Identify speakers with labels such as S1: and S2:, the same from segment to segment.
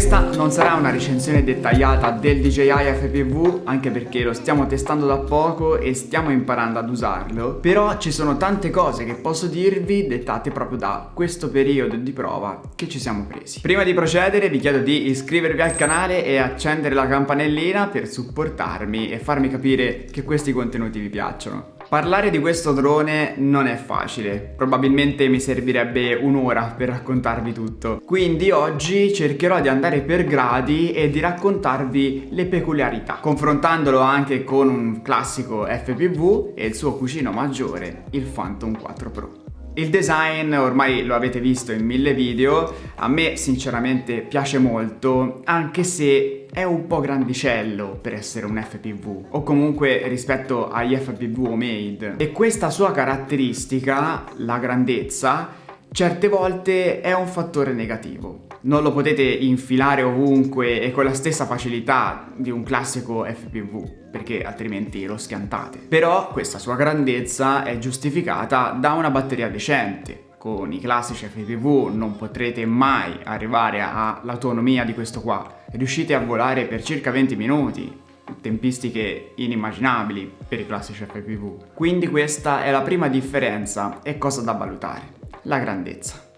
S1: Questa non sarà una recensione dettagliata del DJI FPV, anche perché lo stiamo testando da poco e stiamo imparando ad usarlo, però ci sono tante cose che posso dirvi dettate proprio da questo periodo di prova che ci siamo presi. Prima di procedere vi chiedo di iscrivervi al canale e accendere la campanellina per supportarmi e farmi capire che questi contenuti vi piacciono. Parlare di questo drone non è facile, probabilmente mi servirebbe un'ora per raccontarvi tutto, quindi oggi cercherò di andare per gradi e di raccontarvi le peculiarità, confrontandolo anche con un classico FPV e il suo cugino maggiore, il Phantom 4 Pro. Il design ormai lo avete visto in 1000 video, a me sinceramente piace molto, anche se è un po' grandicello per essere un FPV, o comunque rispetto agli FPV homemade. E questa sua caratteristica, la grandezza, certe volte è un fattore negativo. Non lo potete infilare ovunque e con la stessa facilità di un classico FPV, perché altrimenti lo schiantate. Però questa sua grandezza è giustificata da una batteria decente. Con i classici FPV non potrete mai arrivare all'autonomia di questo qua. Riuscite a volare per circa 20 minuti, tempistiche inimmaginabili per i classici FPV. Quindi questa è la prima differenza e cosa da valutare: la grandezza.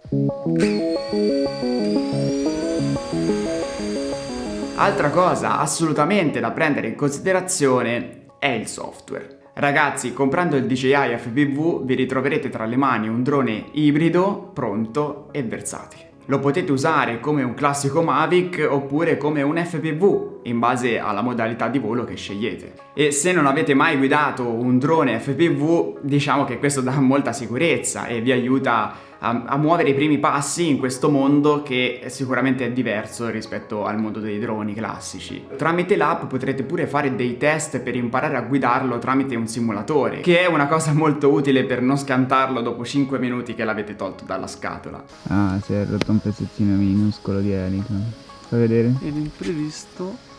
S1: Altra cosa assolutamente da prendere in considerazione è il software. Ragazzi, comprando il DJI FPV vi ritroverete tra le mani un drone ibrido, pronto e versatile. Lo potete usare come un classico Mavic oppure come un FPV, in base alla modalità di volo che scegliete. E se non avete mai guidato un drone FPV, diciamo che questo dà molta sicurezza e vi aiuta a muovere i primi passi in questo mondo che sicuramente è diverso rispetto al mondo dei droni classici. Tramite l'app potrete pure fare dei test per imparare a guidarlo tramite un simulatore, che è una cosa molto utile per non scantarlo dopo 5 minuti che l'avete tolto dalla scatola.
S2: Ah, si è rotto un pezzettino minuscolo di elica. Fai vedere?
S3: E l'imprevisto.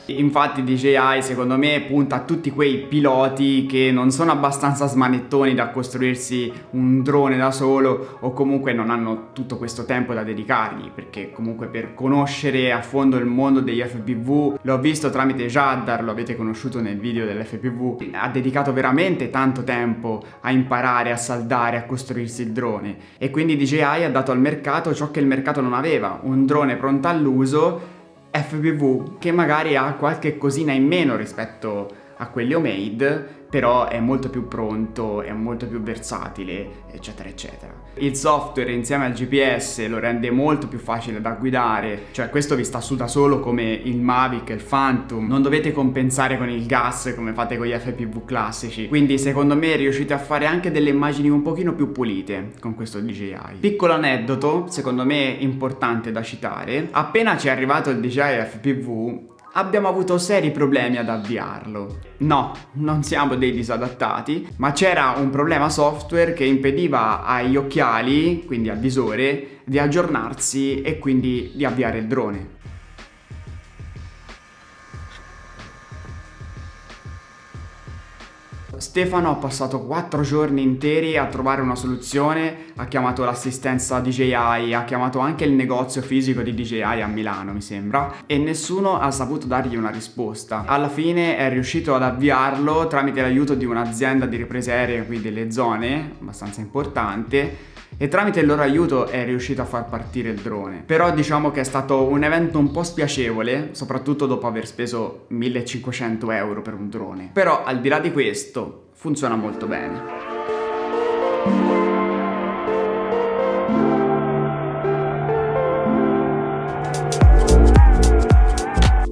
S1: Infatti DJI secondo me punta a tutti quei piloti che non sono abbastanza smanettoni da costruirsi un drone da solo o comunque non hanno tutto questo tempo da dedicargli, perché comunque per conoscere a fondo il mondo degli FPV, l'ho visto tramite Jaddar, lo avete conosciuto nel video dell'FPV, ha dedicato veramente tanto tempo a imparare, a saldare, a costruirsi il drone, e quindi DJI ha dato al mercato ciò che il mercato non aveva: un drone pronto all'uso FPV che magari ha qualche cosina in meno rispetto a quelli homemade, però è molto più pronto, è molto più versatile, eccetera eccetera. Il software insieme al GPS lo rende molto più facile da guidare, cioè questo vi sta su da solo come il Mavic e il Phantom, non dovete compensare con il gas come fate con gli FPV classici, quindi secondo me riuscite a fare anche delle immagini un pochino più pulite con questo DJI. Piccolo aneddoto, secondo me importante da citare: appena ci è arrivato il DJI FPV abbiamo avuto seri problemi ad avviarlo. No, non siamo dei disadattati, ma c'era un problema software che impediva agli occhiali, quindi al visore, di aggiornarsi e quindi di avviare il drone. Stefano ha passato 4 giorni interi a trovare una soluzione, ha chiamato l'assistenza DJI, ha chiamato anche il negozio fisico di DJI a Milano, mi sembra, e nessuno ha saputo dargli una risposta. Alla fine è riuscito ad avviarlo tramite l'aiuto di un'azienda di riprese aeree qui delle zone, abbastanza importante, e tramite il loro aiuto è riuscito a far partire il drone. Però diciamo che è stato un evento un po' spiacevole, soprattutto dopo aver speso 1500 euro per un drone. Però al di là di questo funziona molto bene.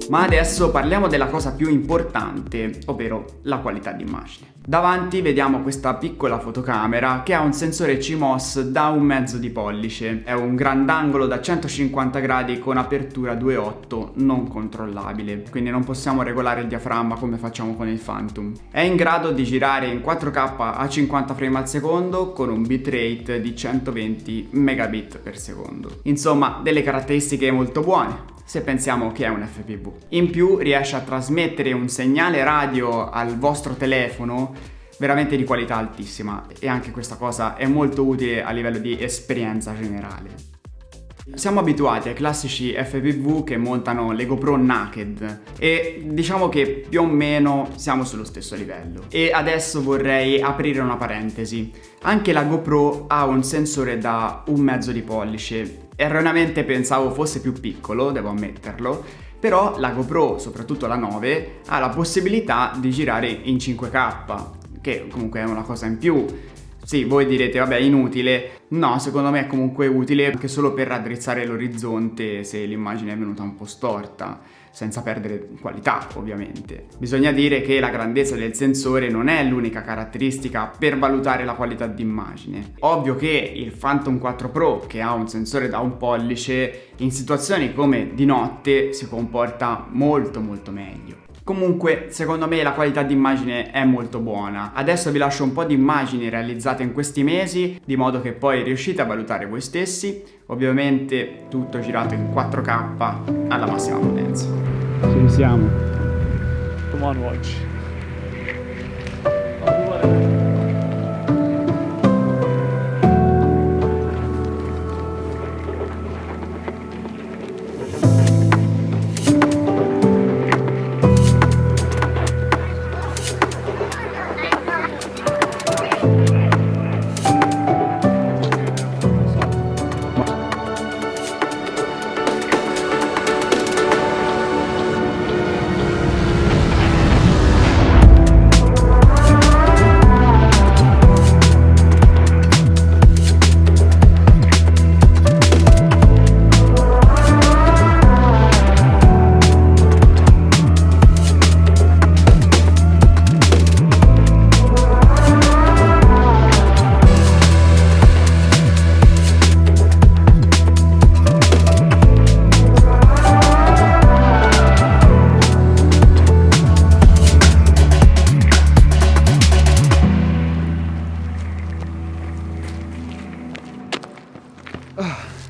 S1: Ma adesso parliamo della cosa più importante, ovvero la qualità d'immagine. Davanti vediamo questa piccola fotocamera che ha un sensore CMOS da 1/2 pollice. È un grandangolo da 150 gradi con apertura 2.8 non controllabile, quindi non possiamo regolare il diaframma come facciamo con il Phantom. È in grado di girare in 4K a 50 frame al secondo con un bitrate di 120 megabit per secondo. Insomma, delle caratteristiche molto buone se pensiamo che è un FPV. In più riesce a trasmettere un segnale radio al vostro telefono veramente di qualità altissima, e anche questa cosa è molto utile a livello di esperienza generale. Siamo abituati ai classici FPV che montano le GoPro naked e diciamo che più o meno siamo sullo stesso livello. E adesso vorrei aprire una parentesi. Anche la GoPro ha un sensore da 1/2 pollice. Erroneamente pensavo fosse più piccolo, devo ammetterlo, però la GoPro, soprattutto la 9, ha la possibilità di girare in 5K, che comunque è una cosa in più. Sì, voi direte, vabbè, inutile. No, secondo me è comunque utile anche solo per raddrizzare l'orizzonte se l'immagine è venuta un po' storta, senza perdere qualità, ovviamente. Bisogna dire che la grandezza del sensore non è l'unica caratteristica per valutare la qualità d'immagine. Ovvio che il Phantom 4 Pro, che ha un sensore da 1 pollice, in situazioni come di notte si comporta molto meglio. Comunque, secondo me la qualità d'immagine è molto buona. Adesso vi lascio un po' di immagini realizzate in questi mesi, di modo che poi riuscite a valutare voi stessi. Ovviamente tutto girato in 4K alla massima potenza.
S2: Ci siamo.
S3: Come on, watch.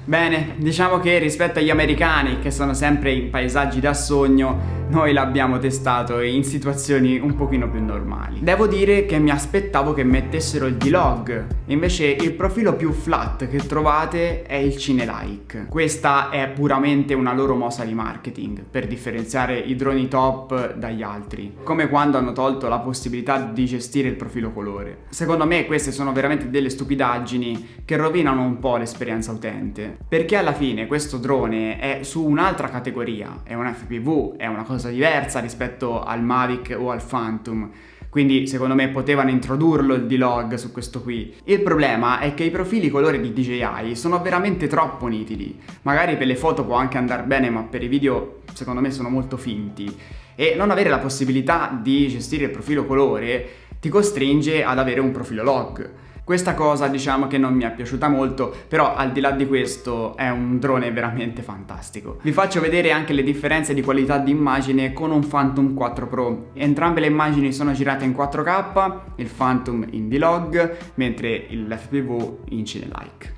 S1: Bene, diciamo che rispetto agli americani, che sono sempre in paesaggi da sogno, noi l'abbiamo testato in situazioni un pochino più normali. Devo dire che mi aspettavo che mettessero il D-Log, invece il profilo più flat che trovate è il Cine-like. Questa è puramente una loro mossa di marketing, per differenziare i droni top dagli altri, come quando hanno tolto la possibilità di gestire il profilo colore. Secondo me queste sono veramente delle stupidaggini che rovinano un po' l'esperienza utente. Perché alla fine questo drone è su un'altra categoria, è un FPV, è una cosa diversa rispetto al Mavic o al Phantom, quindi secondo me potevano introdurlo il D-Log su questo qui. Il problema è che i profili colore di DJI sono veramente troppo nitidi, magari per le foto può anche andare bene, ma per i video secondo me sono molto finti, e non avere la possibilità di gestire il profilo colore ti costringe ad avere un profilo log. Questa cosa diciamo che non mi è piaciuta molto, però al di là di questo è un drone veramente fantastico. Vi faccio vedere anche le differenze di qualità di immagine con un Phantom 4 Pro. Entrambe le immagini sono girate in 4K, il Phantom in D-Log, mentre l'FPV in Cine-like.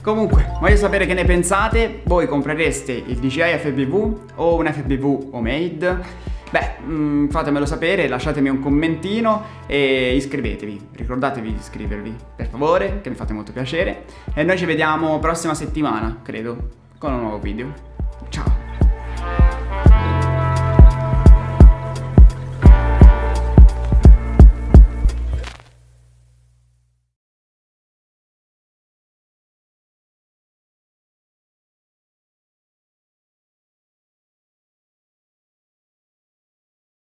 S1: Comunque, voglio sapere che ne pensate. Voi comprereste il DJI FPV o un FPV homemade? Beh, fatemelo sapere, lasciatemi un commentino e iscrivetevi. Ricordatevi di iscrivervi, per favore, che mi fate molto piacere. E noi ci vediamo prossima settimana, credo, con un nuovo video. Ciao!